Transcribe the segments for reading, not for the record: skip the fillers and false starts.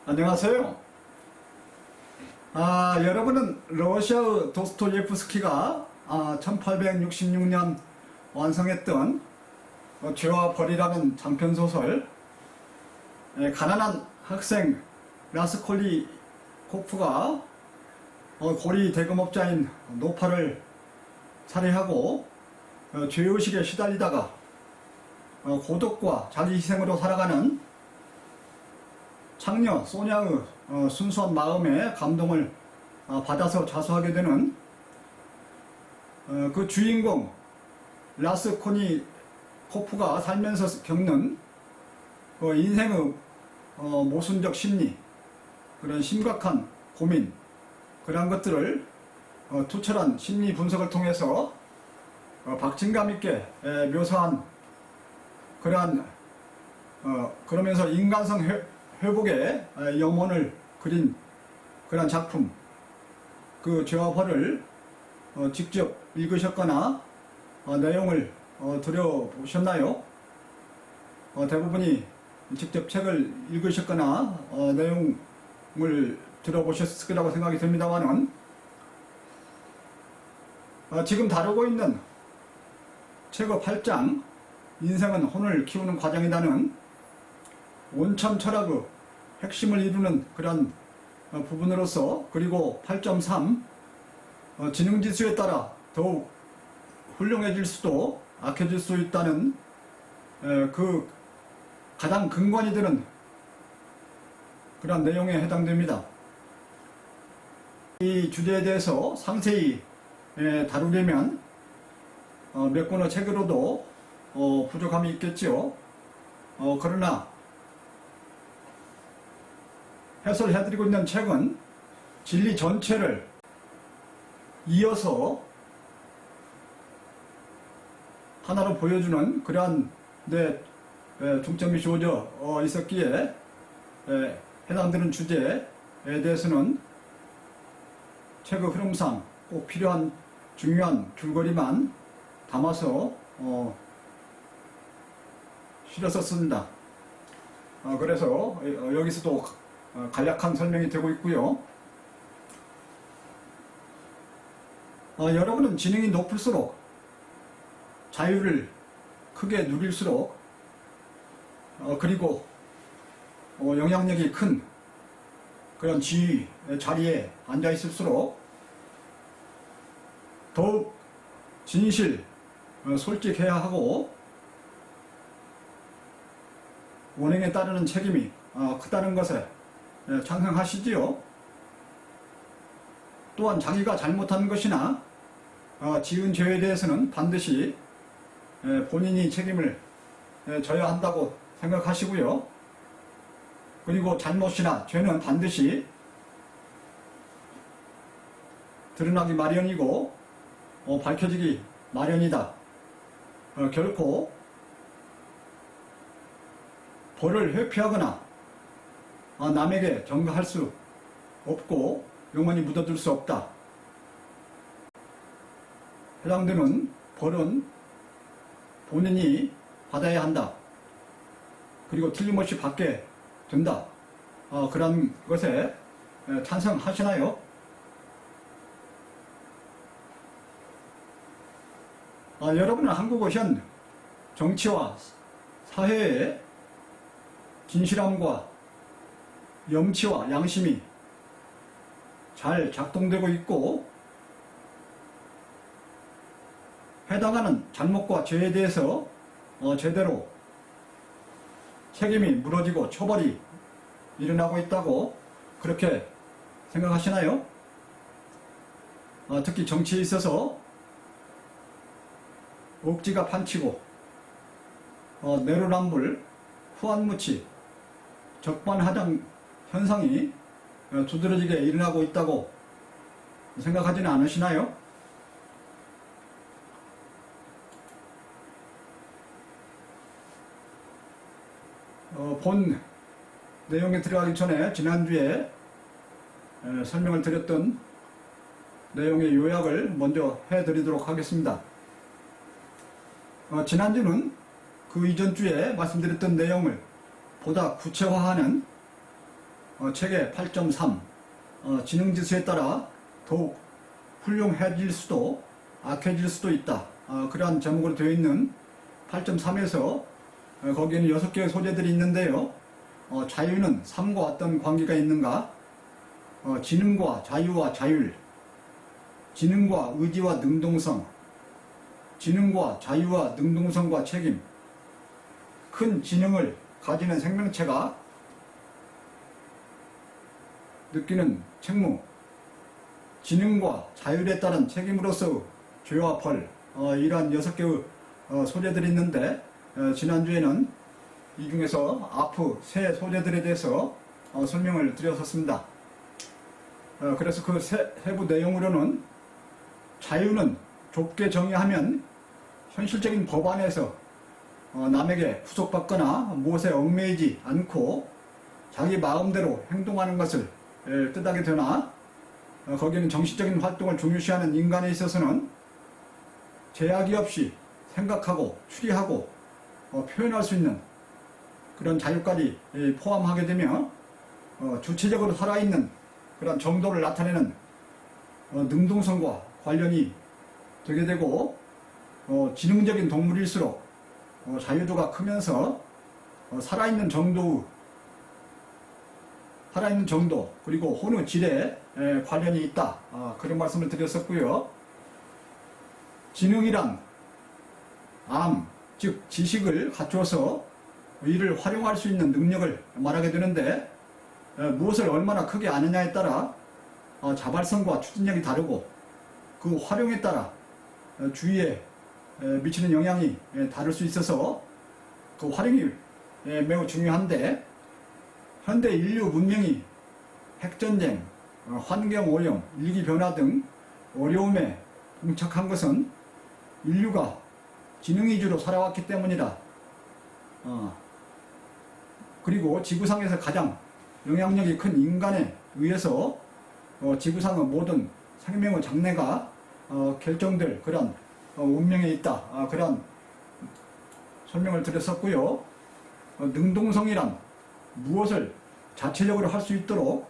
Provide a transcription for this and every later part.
안녕하세요. 여러분은 러시아의 도스토예프스키가 1866년 완성했던 죄와 벌이라는 장편소설, 가난한 학생 라스콜리코프가 고리 대금업자인 노파를 살해하고 죄의식에 시달리다가 고독과 자기희생으로 살아가는 창녀 소냐의 순수한 마음에 감동을 받아서 자수하게 되는 그 주인공 라스콜리코프가 살면서 겪는 인생의 모순적 심리, 그런 심각한 고민, 그런 것들을 투철한 심리 분석을 통해서 박진감 있게 묘사한 그러면서 인간성 회복의 염원을 그린 그런 작품, 그 죄와 벌을 직접 읽으셨거나 내용을 들여보셨나요? 대부분이 직접 책을 읽으셨거나 내용을 들어보셨을 거라고 생각이 듭니다만은, 지금 다루고 있는 책의 8장 인생은 혼을 키우는 과정이라는 온천 철학의 핵심을 이루는 그런 부분으로서, 그리고 8.3 지능지수에 따라 더욱 훌륭해질 수도 악해질 수 있다는 그 가장 근간이 되는 그런 내용에 해당됩니다. 이 주제에 대해서 상세히 다루려면 몇 권의 책으로도 부족함이 있겠지요. 그러나 해설해드리고 있는 책은 진리 전체를 이어서 하나로 보여주는 그러한 중점이 주어져 있었기에 해당되는 주제에 대해서는 책의 흐름상 꼭 필요한 중요한 줄거리만 담아서 실었었습니다. 그래서 여기서도 간략한 설명이 되고 있고요. 여러분은 지능이 높을수록 자유를 크게 누릴수록 그리고 영향력이 큰 그런 지위 자리에 앉아 있을수록 더욱 진실, 솔직해야 하고 원행에 따르는 책임이 크다는 것에 찬성하시지요. 또한 자기가 잘못한 것이나 지은 죄에 대해서는 반드시 본인이 책임을 져야 한다고 생각하시고요. 그리고 잘못이나 죄는 반드시 드러나기 마련이고 밝혀지기 마련이다. 결코 벌을 회피하거나 남에게 전가할 수 없고 영원히 묻어둘 수 없다. 해당되는 벌은 본인이 받아야 한다. 그리고 틀림없이 받게 된다. 그런 것에 찬성하시나요? 여러분은 한국어 현 정치와 사회의 진실함과 염치와 양심이 잘 작동되고 있고, 해당하는 잘못과 죄에 대해서 제대로 책임이 물어지고 처벌이 일어나고 있다고 그렇게 생각하시나요? 특히 정치에 있어서 억지가 판치고 내로남불, 후한무치, 적반하장 현상이 두드러지게 일어나고 있다고 생각하지는 않으시나요? 본 내용에 들어가기 전에 지난주에 설명을 드렸던 내용의 요약을 먼저 해드리도록 하겠습니다. 지난주는 그 이전 주에 말씀드렸던 내용을 보다 구체화하는 책의 8.3 지능지수에 따라 더욱 훌륭해질 수도 악해질 수도 있다. 그러한 제목으로 되어 있는 8.3에서 거기에는 6개의 소재들이 있는데요. 자유는 삶과 어떤 관계가 있는가? 지능과 자유와 자율, 지능과 의지와 능동성, 지능과 자유와 능동성과 책임. 큰 지능을 가지는 생명체가 느끼는 책무, 지능과 자율에 따른 책임으로서 죄와 벌, 이러한 6개의 소재들이 있는데 지난주에는 이 중에서 앞의 세 소재들에 대해서 설명을 드렸었습니다. 그래서 그 세부 내용으로는 자유는 좁게 정의하면 현실적인 법안에서 남에게 구속받거나 무엇에 얽매이지 않고 자기 마음대로 행동하는 것을 뜻하게 되나, 거기는 정신적인 활동을 중요시하는 인간에 있어서는 제약이 없이 생각하고 추리하고 표현할 수 있는 그런 자유까지 포함하게 되며 주체적으로 살아있는 그런 정도를 나타내는 능동성과 관련이 되게 되고, 지능적인 동물일수록 자유도가 크면서 살아있는 정도 그리고 혼의 질에 관련이 있다. 그런 말씀을 드렸었고요. 지능이란 즉 지식을 갖추어서 이를 활용할 수 있는 능력을 말하게 되는데, 무엇을 얼마나 크게 아느냐에 따라 자발성과 추진력이 다르고 그 활용에 따라 주위에 미치는 영향이 다를 수 있어서 그 활용이 매우 중요한데, 현대 인류 문명이 핵전쟁, 환경오염, 일기변화 등 어려움에 봉착한 것은 인류가 지능 위주로 살아왔기 때문이다. 그리고 지구상에서 가장 영향력이 큰 인간에 의해서 지구상의 모든 생명의 장래가 결정될 그런 운명에 있다. 그런 설명을 드렸었고요. 능동성이란 무엇을 자체적으로 할 수 있도록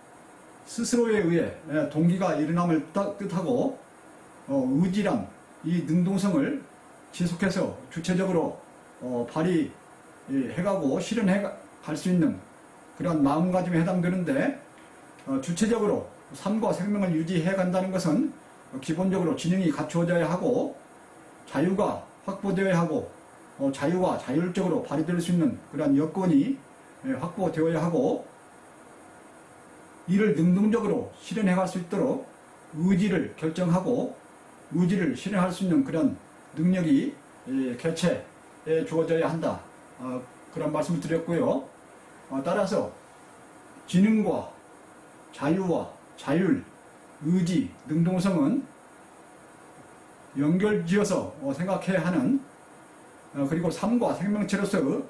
스스로에 의해 동기가 일어남을 뜻하고, 의지란 이 능동성을 지속해서 주체적으로 발휘해가고 실현해갈 수 있는 그런 마음가짐에 해당되는데, 주체적으로 삶과 생명을 유지해간다는 것은 기본적으로 지능이 갖추어져야 하고 자유가 확보되어야 하고 자유와 자율적으로 발휘될 수 있는 그런 여건이 확보되어야 하고, 이를 능동적으로 실현해갈 수 있도록 의지를 결정하고 의지를 실현할 수 있는 그런 능력이 개체에 주어져야 한다. 그런 말씀을 드렸고요. 따라서 지능과 자유와 자율, 의지, 능동성은 연결지어서 생각해야 하는, 그리고 삶과 생명체로서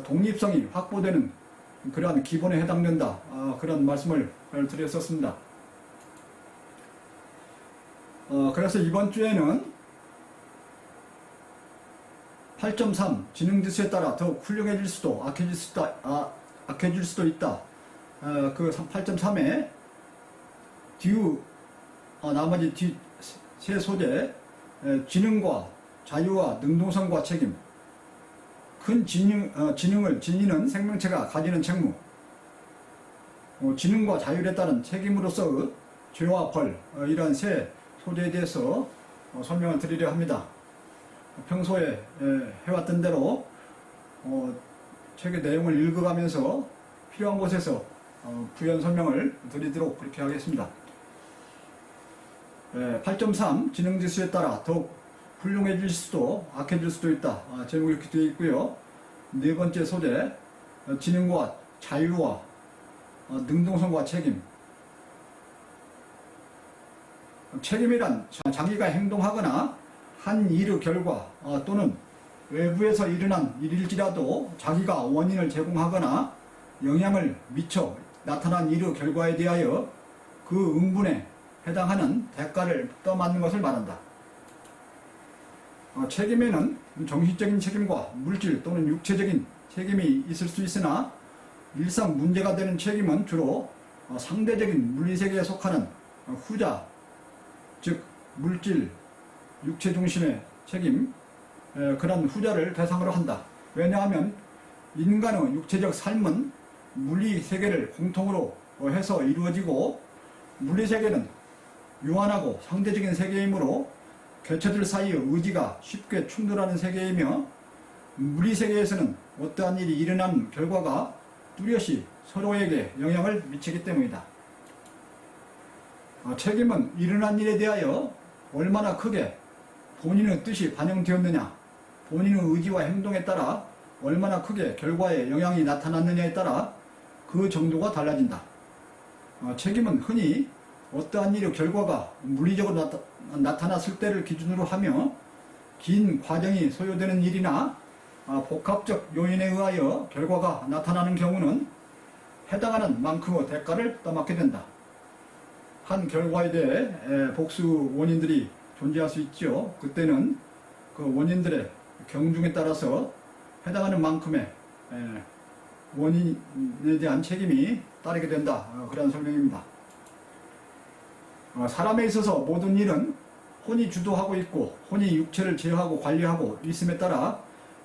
독립성이 확보되는 그러한 기본에 해당된다. 그런 말씀을 드렸었습니다. 그래서 이번 주에는 8.3 지능지수에 따라 더욱 훌륭해질 수도 악해질 수도 있다. 그 8.3에 나머지 뒤 세 소재, 지능과 자유와 능동성과 책임, 큰 지능을 지니는 생명체가 가지는 책무, 지능과 자율에 따른 책임으로서 죄와 벌, 이런 세 소재에 대해서 설명을 드리려 합니다. 평소에 해왔던 대로 책의 내용을 읽어가면서 필요한 곳에서 부연 설명을 드리도록 그렇게 하겠습니다. 8.3 지능지수에 따라 더욱 훌륭해질 수도 악해질 수도 있다. 제목이 이렇게 되어 있고요. 네 번째 소재, 지능과 자유와 능동성과 책임. 책임이란 자기가 행동하거나 한 일의 결과 또는 외부에서 일어난 일일지라도 자기가 원인을 제공하거나 영향을 미쳐 나타난 일의 결과에 대하여 그 응분에 해당하는 대가를 떠맡는 것을 말한다. 책임에는 정신적인 책임과 물질 또는 육체적인 책임이 있을 수 있으나 일상 문제가 되는 책임은 주로 상대적인 물리세계에 속하는 후자, 즉 물질, 육체 중심의 책임, 그런 후자를 대상으로 한다. 왜냐하면 인간의 육체적 삶은 물리세계를 공통으로 해서 이루어지고, 물리세계는 유한하고 상대적인 세계이므로 개체들 사이의 의지가 쉽게 충돌하는 세계이며, 물리세계에서는 어떠한 일이 일어난 결과가 뚜렷이 서로에게 영향을 미치기 때문이다. 책임은 일어난 일에 대하여 얼마나 크게 본인의 뜻이 반영되었느냐, 본인의 의지와 행동에 따라 얼마나 크게 결과에 영향이 나타났느냐에 따라 그 정도가 달라진다. 책임은 흔히 어떠한 일의 결과가 물리적으로 나타났을 때를 기준으로 하며, 긴 과정이 소요되는 일이나 복합적 요인에 의하여 결과가 나타나는 경우는 해당하는 만큼의 대가를 떠맡게 된다. 한 결과에 대해 복수 원인들이 존재할 수 있죠. 그때는 그 원인들의 경중에 따라서 해당하는 만큼의 원인에 대한 책임이 따르게 된다. 그런 설명입니다. 사람에 있어서 모든 일은 혼이 주도하고 있고, 혼이 육체를 제어하고 관리하고 있음에 따라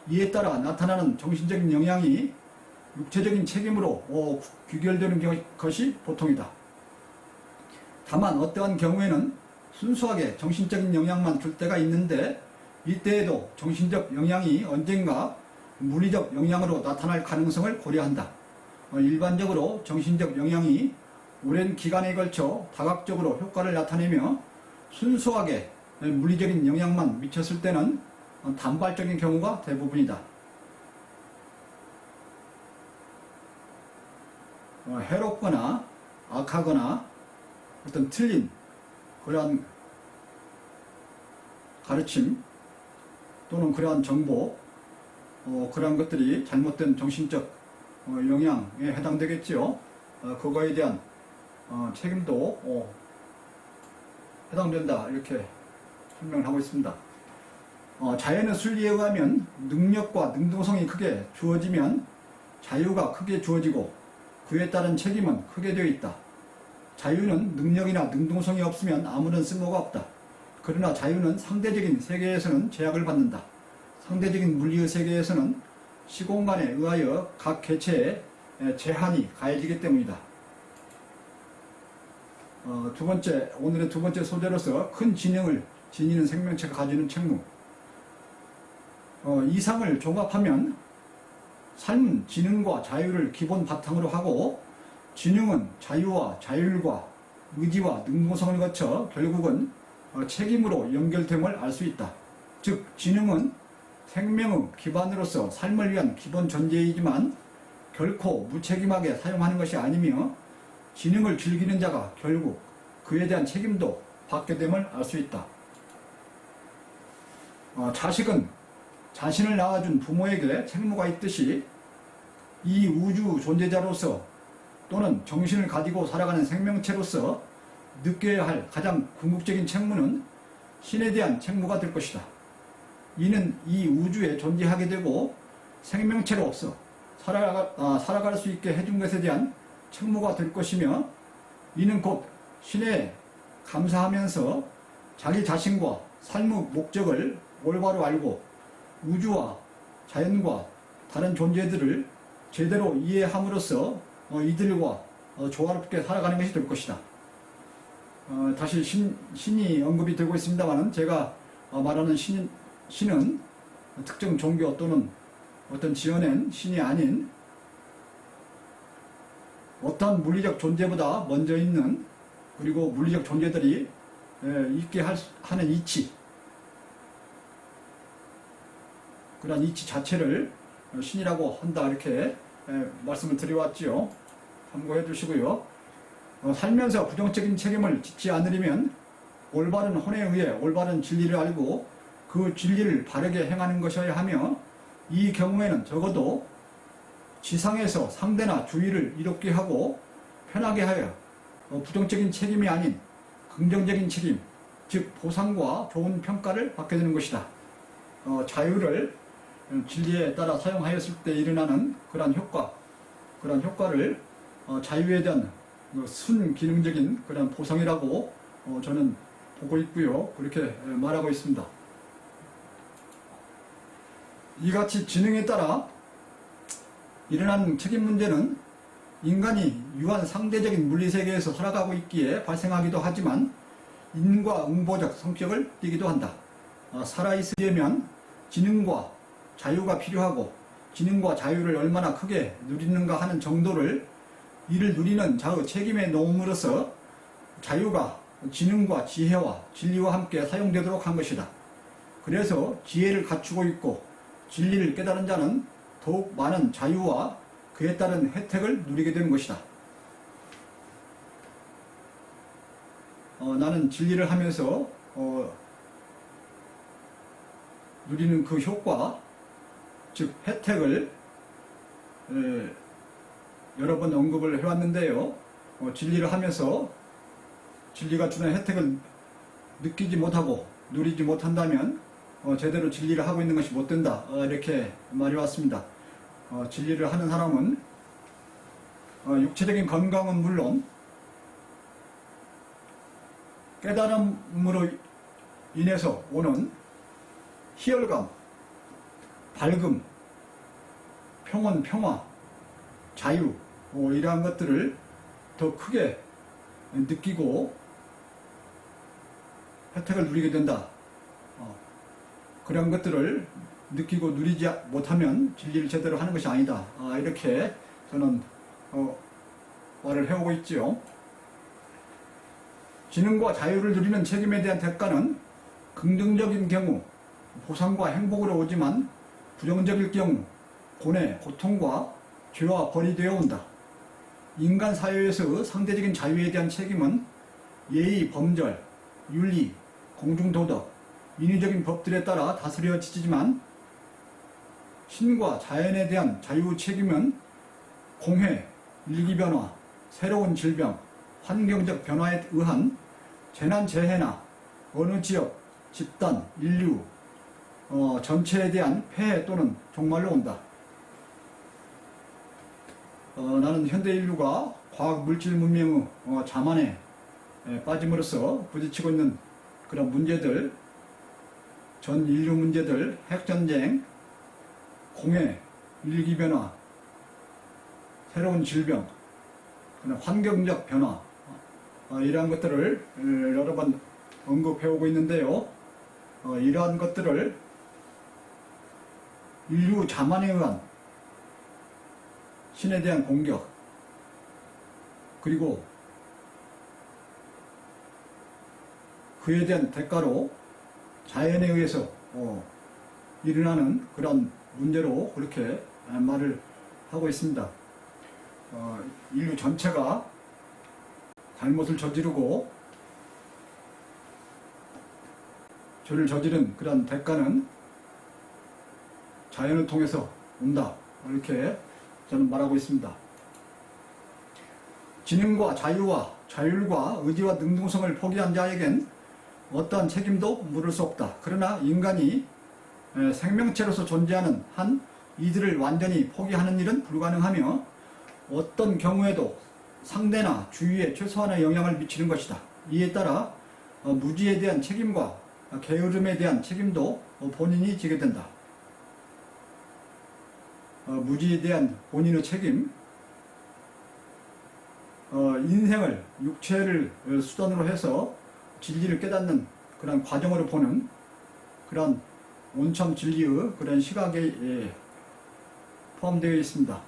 이에 따라 나타나는 정신적인 영향이 육체적인 책임으로 귀결되는 것이 보통이다. 다만 어떠한 경우에는 순수하게 정신적인 영향만 줄 때가 있는데, 이때에도 정신적 영향이 언젠가 물리적 영향으로 나타날 가능성을 고려한다. 일반적으로 정신적 영향이 오랜 기간에 걸쳐 다각적으로 효과를 나타내며 순수하게 물리적인 영향만 미쳤을 때는 단발적인 경우가 대부분이다. 해롭거나 악하거나 어떤 틀린 그러한 가르침 또는 그러한 정보, 그러한 것들이 잘못된 정신적 영향에 해당되겠지요. 그거에 대한 책임도 해당된다, 이렇게 설명을 하고 있습니다. 자연의 순리에 의하면 능력과 능동성이 크게 주어지면 자유가 크게 주어지고, 그에 따른 책임은 크게 되어 있다. 자유는 능력이나 능동성이 없으면 아무런 쓸모가 없다. 그러나 자유는 상대적인 세계에서는 제약을 받는다. 상대적인 물리의 세계에서는 시공간에 의하여 각 개체에 제한이 가해지기 때문이다. 오늘의 두 번째 소재로서 큰 지능을 지니는 생명체가 가지는 책무. 이상을 종합하면 삶은 지능과 자유를 기본 바탕으로 하고, 지능은 자유와 자율과 의지와 능동성을 거쳐 결국은 책임으로 연결됨을 알 수 있다. 즉 지능은 생명의 기반으로서 삶을 위한 기본 존재이지만 결코 무책임하게 사용하는 것이 아니며, 지능을 즐기는 자가 결국 그에 대한 책임도 받게 됨을 알 수 있다. 자식은 자신을 낳아준 부모에게 책무가 있듯이, 이 우주 존재자로서 또는 정신을 가지고 살아가는 생명체로서 느껴야 할 가장 궁극적인 책무는 신에 대한 책무가 될 것이다. 이는 이 우주에 존재하게 되고 생명체로서 살아갈 수 있게 해준 것에 대한 책무가 될 것이며, 이는 곧 신에 감사하면서 자기 자신과 삶의 목적을 올바로 알고 우주와 자연과 다른 존재들을 제대로 이해함으로써 이들과 조화롭게 살아가는 것이 될 것이다. 다시 신이 언급이 되고 있습니다만, 제가 말하는 신은 특정 종교 또는 어떤 지어낸 신이 아닌 어떠한 물리적 존재보다 먼저 있는, 그리고 물리적 존재들이 있게 하는 이치, 그러한 이치 자체를 신이라고 한다, 이렇게 말씀을 드려왔지요. 참고해 주시고요. 살면서 부정적인 책임을 짓지 않으려면 올바른 혼에 의해 올바른 진리를 알고 그 진리를 바르게 행하는 것이어야 하며, 이 경우에는 적어도 지상에서 상대나 주의를 이롭게 하고 편하게 하여 부정적인 책임이 아닌 긍정적인 책임, 즉 보상과 좋은 평가를 받게 되는 것이다. 자유를 진리에 따라 사용하였을 때 일어나는 그러한 효과, 그런 효과를 자유에 대한 순기능적인 그런 보상이라고 저는 보고 있고요. 그렇게 말하고 있습니다. 이같이 지능에 따라 일어난 책임 문제는 인간이 유한 상대적인 물리세계에서 살아가고 있기에 발생하기도 하지만 인과응보적 성격을 띠기도 한다. 살아있으려면 지능과 자유가 필요하고 지능과 자유를 얼마나 크게 누리는가 하는 정도를 이를 누리는 자의 책임에 놓음으로써 자유가 지능과 지혜와 진리와 함께 사용되도록 한 것이다. 그래서 지혜를 갖추고 있고 진리를 깨달은 자는 더욱 많은 자유와 그에 따른 혜택을 누리게 되는 것이다. 나는 진리를 하면서 누리는 그 효과, 즉 혜택을 여러 번 언급을 해왔는데요. 진리를 하면서 진리가 주는 혜택을 느끼지 못하고 누리지 못한다면 제대로 진리를 하고 있는 것이 못 된다. 이렇게 말해왔습니다. 진리를 하는 사람은 육체적인 건강은 물론 깨달음으로 인해서 오는 희열감, 밝음, 평온, 평화, 자유 이러한 것들을 더 크게 느끼고 혜택을 누리게 된다. 그런 것들을 느끼고 누리지 못하면 진리를 제대로 하는 것이 아니다. 이렇게 저는 말을 해오고 있지요. 지능과 자유를 누리는 책임에 대한 대가는 긍정적인 경우 보상과 행복으로 오지만 부정적일 경우 고뇌, 고통과 죄와 벌이 되어 온다. 인간 사회에서 상대적인 자유에 대한 책임은 예의, 범절, 윤리, 공중도덕, 인위적인 법들에 따라 다스려지지만 신과 자연에 대한 자유 책임은 공해, 일기변화, 새로운 질병, 환경적 변화에 의한 재난재해나 어느 지역, 집단, 인류 전체에 대한 폐해 또는 종말로 온다. 나는 현대 인류가 과학 물질 문명의 자만에 빠짐으로써 부딪히고 있는 그런 문제들, 전 인류 문제들, 핵전쟁, 공해, 일기변화, 새로운 질병, 환경적 변화 이러한 것들을 여러 번 언급해오고 있는데요. 이러한 것들을 인류 자만에 의한 신에 대한 공격 그리고 그에 대한 대가로 자연에 의해서 일어나는 그런 문제로 그렇게 말을 하고 있습니다. 인류 전체가 잘못을 저지르고 죄를 저지른 그런 대가는 자연을 통해서 온다. 이렇게 저는 말하고 있습니다. 지능과 자유와 자율과 의지와 능동성을 포기한 자에겐 어떠한 책임도 물을 수 없다. 그러나 인간이 생명체로서 존재하는 한 이들을 완전히 포기하는 일은 불가능하며 어떤 경우에도 상대나 주위에 최소한의 영향을 미치는 것이다. 이에 따라 무지에 대한 책임과 게으름에 대한 책임도 본인이 지게 된다. 무지에 대한 본인의 책임, 인생을 육체를 수단으로 해서 진리를 깨닫는 그런 과정으로 보는 그런 온천 진리의 그런 시각에 포함되어 있습니다.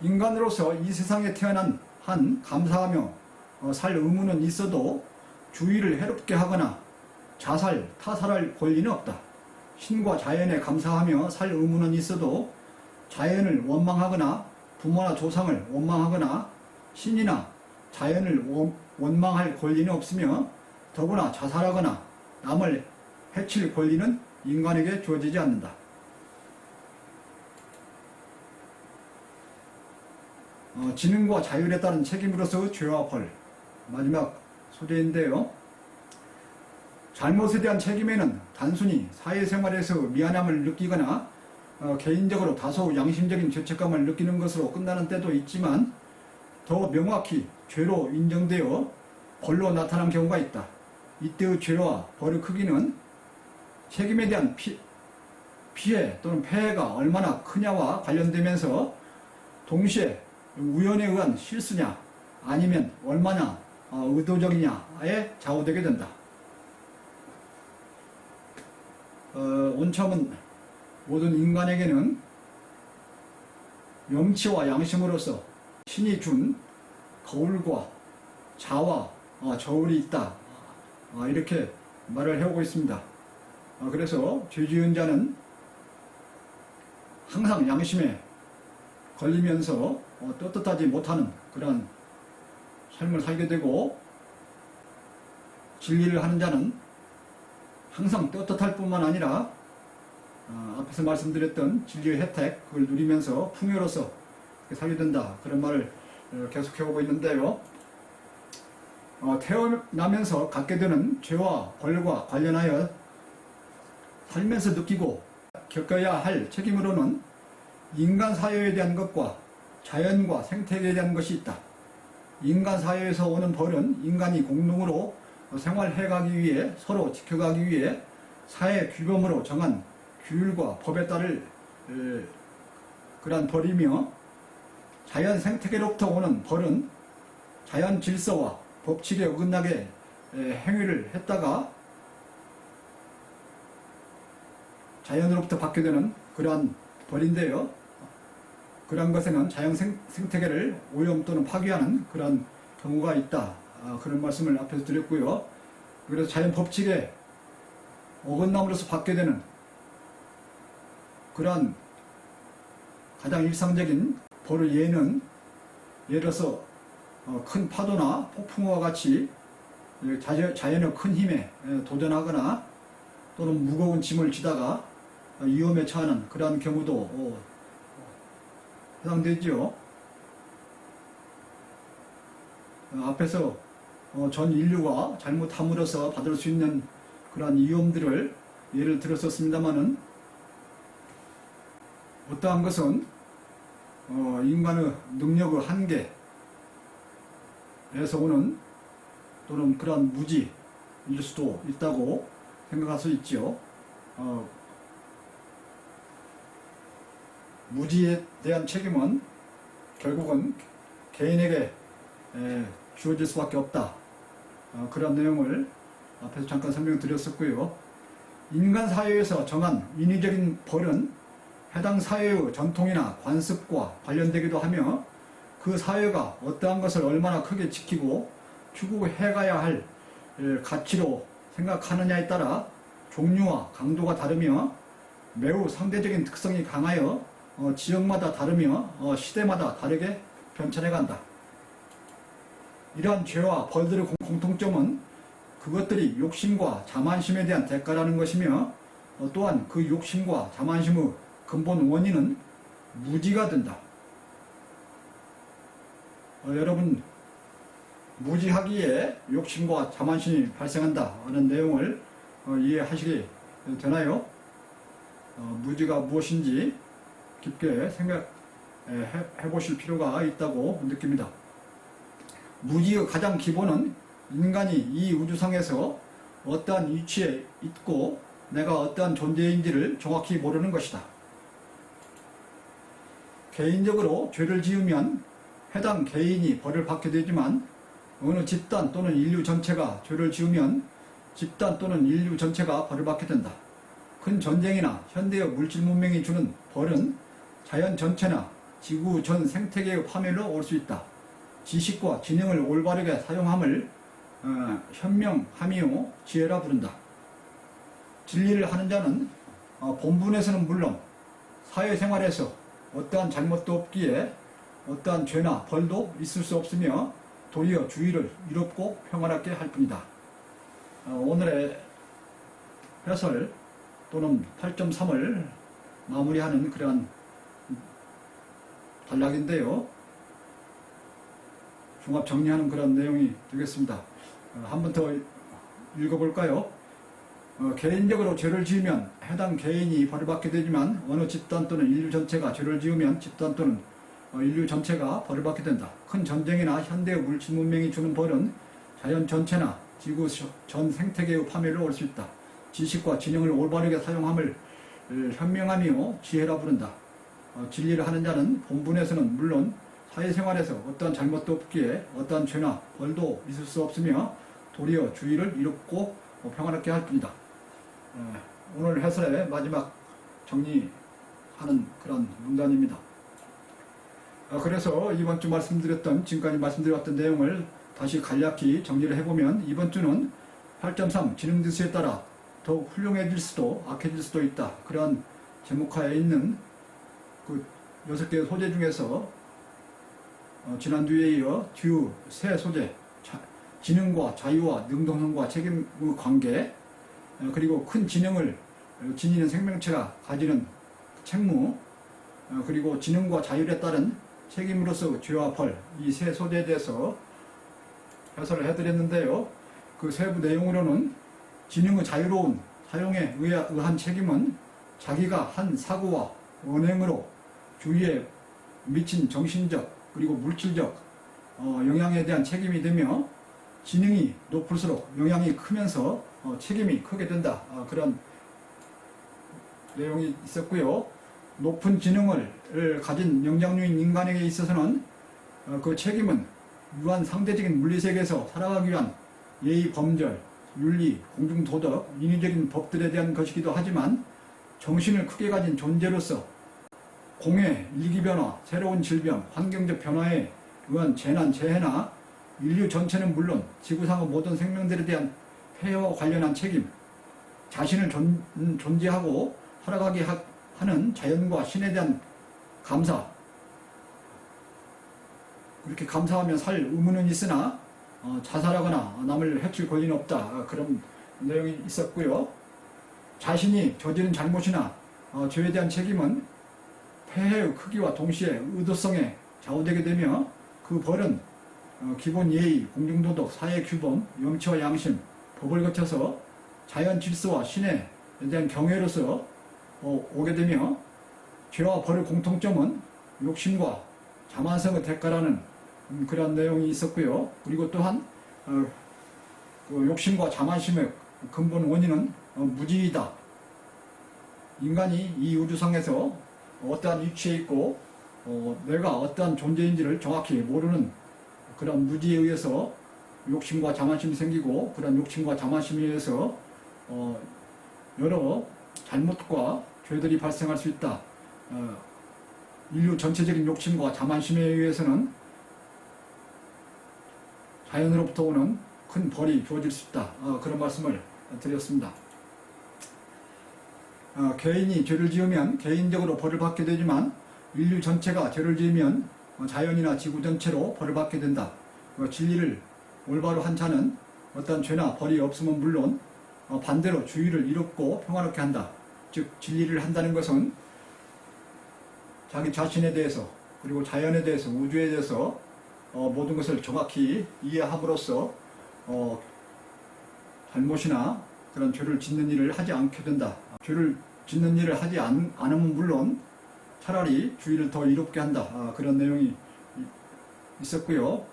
인간으로서 이 세상에 태어난 한 감사하며 살 의무는 있어도 주위를 해롭게 하거나 자살, 타살할 권리는 없다. 신과 자연에 감사하며 살 의무는 있어도 자연을 원망하거나 부모나 조상을 원망하거나 신이나 자연을 원망할 권리는 없으며 더구나 자살하거나 남을 해칠 권리는 인간에게 주어지지 않는다. 지능과 자율에 따른 책임으로서 죄와 벌, 마지막 소재인데요. 잘못에 대한 책임에는 단순히 사회생활에서 미안함을 느끼거나 개인적으로 다소 양심적인 죄책감을 느끼는 것으로 끝나는 때도 있지만 더 명확히 죄로 인정되어 벌로 나타난 경우가 있다. 이때의 죄와 벌의 크기는 책임에 대한 피해 또는 폐해가 얼마나 크냐와 관련되면서 동시에 우연에 의한 실수냐 아니면 얼마나 의도적이냐에 좌우되게 된다. 온참은 모든 인간에게는 염치와 양심으로서 신이 준 거울과 자와 저울이 있다. 이렇게 말을 해오고 있습니다. 그래서 죄 지은 자는 항상 양심에 걸리면서 떳떳하지 못하는 그런 삶을 살게 되고, 진리를 하는 자는 항상 떳떳할 뿐만 아니라 앞에서 말씀드렸던 진리의 혜택, 그걸 누리면서 풍요로서 살게 된다. 그런 말을 계속해오고 있는데요. 태어나면서 갖게 되는 죄와 벌과 관련하여 살면서 느끼고 겪어야 할 책임으로는 인간 사회에 대한 것과 자연과 생태계에 대한 것이 있다. 인간 사회에서 오는 벌은 인간이 공동으로 생활해가기 위해, 서로 지켜가기 위해 사회 규범으로 정한 규율과 법에 따를 그러한 벌이며, 자연 생태계로부터 오는 벌은 자연 질서와 법칙에 어긋나게 행위를 했다가 자연으로부터 받게 되는 그러한 벌인데요. 그러한 것에는 자연 생태계를 오염 또는 파괴하는 그러한 경우가 있다. 그런 말씀을 앞에서 드렸고요. 그래서 자연 법칙에 어긋남으로서 받게 되는 그러한 가장 일상적인 벌의 예는, 예를 들어서 큰 파도나 폭풍과 같이 자연의 큰 힘에 도전하거나 또는 무거운 짐을 지다가 위험에 처하는 그러한 경우도 해당되죠. 앞에서 전 인류가 잘못함으로써 받을 수 있는 그러한 위험들을 예를 들었었습니다마는, 어떠한 것은 인간의 능력의 한계에서 오는 또는 그러한 무지일 수도 있다고 생각할 수 있죠. 무지에 대한 책임은 결국은 개인에게 주어질 수밖에 없다. 그런 내용을 앞에서 잠깐 설명드렸었고요. 인간 사회에서 정한 인위적인 벌은 해당 사회의 전통이나 관습과 관련되기도 하며, 그 사회가 어떠한 것을 얼마나 크게 지키고 추구해가야 할 가치로 생각하느냐에 따라 종류와 강도가 다르며 매우 상대적인 특성이 강하여 지역마다 다르며 시대마다 다르게 변천해 간다. 이러한 죄와 벌들의 공통점은 그것들이 욕심과 자만심에 대한 대가라는 것이며, 또한 그 욕심과 자만심의 근본 원인은 무지가 된다. 여러분, 무지하기에 욕심과 자만심이 발생한다 하는 내용을 이해하시게 되나요? 무지가 무엇인지 깊게 생각해 보실 필요가 있다고 느낍니다. 무지의 가장 기본은 인간이 이 우주상에서 어떠한 위치에 있고 내가 어떠한 존재인지를 정확히 모르는 것이다. 개인적으로 죄를 지으면 해당 개인이 벌을 받게 되지만, 어느 집단 또는 인류 전체가 죄를 지으면 집단 또는 인류 전체가 벌을 받게 된다. 큰 전쟁이나 현대의 물질 문명이 주는 벌은 자연 전체나 지구 전 생태계의 파멸로 올 수 있다. 지식과 지능을 올바르게 사용함을 현명함이요 지혜라 부른다. 진리를 하는 자는 본분에서는 물론 사회생활에서 어떠한 잘못도 없기에 어떠한 죄나 벌도 있을 수 없으며 도리어 주의를 이롭고 평안하게 할 뿐이다. 오늘의 해설 또는 8.3을 마무리하는 그러한 단락인데요. 종합 정리하는 그런 내용이 되겠습니다. 한 번 더 읽어볼까요? 개인적으로 죄를 지으면 해당 개인이 벌을 받게 되지만 어느 집단 또는 인류 전체가 죄를 지으면 집단 또는 인류 전체가 벌을 받게 된다. 큰 전쟁이나 현대의 물질 문명이 주는 벌은 자연 전체나 지구 전 생태계의 파멸을 올 수 있다. 지식과 지능을 올바르게 사용함을 현명하며 지혜라 부른다. 진리를 하는 자는 본분에서는 물론 사회생활에서 어떠한 잘못도 없기에 어떠한 죄나 벌도 있을 수 없으며 도리어 주의를 이롭고 평안하게 할 뿐이다. 오늘 해설의 마지막 정리하는 그런 문단입니다. 그래서 이번 주 지금까지 말씀드렸던 내용을 다시 간략히 정리를 해보면 이번 주는 8.3 지능지수에 따라 더욱 훌륭해질 수도 악해질 수도 있다. 그런 제목하에 있는 그 6개의 소재 중에서 지난주에 이어 뒤 세 소재, 지능과 자유와 능동성과 책임의 관계, 그리고 큰 지능을 지니는 생명체가 가지는 책무, 그리고 지능과 자율에 따른 책임으로서 죄와 벌, 이 세 소재에 대해서 해설을 해드렸는데요. 그 세부 내용으로는 지능의 자유로운 사용에 의한 책임은 자기가 한 사고와 언행으로 주위에 미친 정신적 그리고 물질적 영향에 대한 책임이 되며, 지능이 높을수록 영향이 크면서 책임이 크게 된다. 그런 내용이 있었고요. 높은 지능을 가진 영장류인 인간에게 있어서는 그 책임은 유한 상대적인 물리세계에서 살아가기 위한 예의 범절, 윤리, 공중도덕, 인위적인 법들에 대한 것이기도 하지만 정신을 크게 가진 존재로서 공해, 일기변화, 새로운 질병, 환경적 변화에 의한 재난, 재해나 인류 전체는 물론 지구상의 모든 생명들에 대한 폐해와 관련한 책임, 자신을 존재하고 살아가게 하는 자연과 신에 대한 감사, 그렇게 감사하며 살 의무는 있으나 자살하거나 남을 해칠 권리는 없다. 그런 내용이 있었고요. 자신이 저지른 잘못이나 죄에 대한 책임은 폐해의 크기와 동시에 의도성에 좌우되게 되며 그 벌은 기본 예의, 공중도덕, 사회규범, 염치와 양심, 법을 거쳐서 자연 질서와 신에 대한 경외로서 오게 되며, 죄와 벌의 공통점은 욕심과 자만성의 대가라는 그런 내용이 있었고요. 그리고 또한 그 욕심과 자만심의 근본 원인은 무지이다. 인간이 이 우주상에서 어떠한 위치에 있고 내가 어떠한 존재인지를 정확히 모르는 그런 무지에 의해서 욕심과 자만심이 생기고, 그런 욕심과 자만심에 의해서 여러 잘못과 죄들이 발생할 수 있다. 인류 전체적인 욕심과 자만심에 의해서는 자연으로부터 오는 큰 벌이 주어질 수 있다. 그런 말씀을 드렸습니다. 개인이 죄를 지으면 개인적으로 벌을 받게 되지만 인류 전체가 죄를 지으면 자연이나 지구 전체로 벌을 받게 된다. 진리를 올바로 한 자는 어떤 죄나 벌이 없으면 물론 반대로 주의를 이롭고 평화롭게 한다. 즉 진리를 한다는 것은 자기 자신에 대해서, 그리고 자연에 대해서, 우주에 대해서 모든 것을 정확히 이해함으로써 잘못이나 그런 죄를 짓는 일을 하지 않게 된다. 죄를 짓는 일을 하지 않으면 물론 차라리 주의를 더 이롭게 한다. 그런 내용이 있었고요.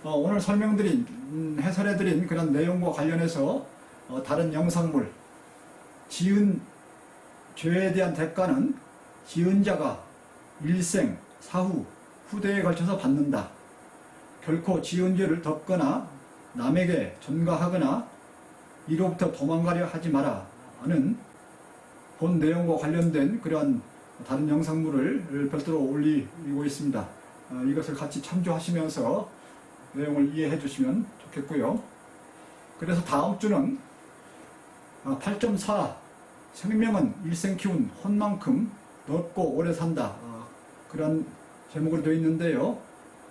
오늘 설명드린, 해설해드린 그런 내용과 관련해서 다른 영상물, 지은 죄에 대한 대가는 지은 자가 일생, 사후, 후대에 걸쳐서 받는다. 결코 지은 죄를 덮거나 남에게 전가하거나 이로부터 도망가려 하지 마라 하는 본 내용과 관련된 그러한 다른 영상물을 별도로 올리고 있습니다. 이것을 같이 참조하시면서 내용을 이해해 주시면 좋겠고요. 그래서 다음 주는 8.4 생명은 일생 키운 혼만큼 넓고 오래 산다. 그런 제목으로 되어 있는데요.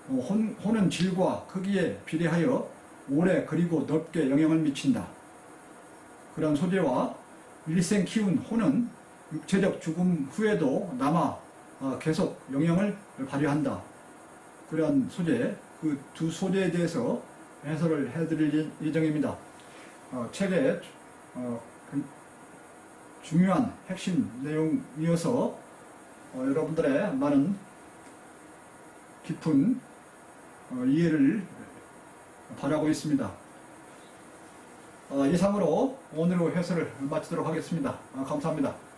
혼은 질과 크기에 비례하여 오래 그리고 넓게 영향을 미친다. 그런 소재와 일생 키운 혼은 육체적 죽음 후에도 남아 계속 영향을 발휘한다. 그런 소재, 그 두 소재에 대해서 해설을 해드릴 예정입니다. 책의 그 중요한 핵심 내용이어서 여러분들의 많은 깊은 이해를 바라고 있습니다. 이상으로 오늘의 해설을 마치도록 하겠습니다. 감사합니다.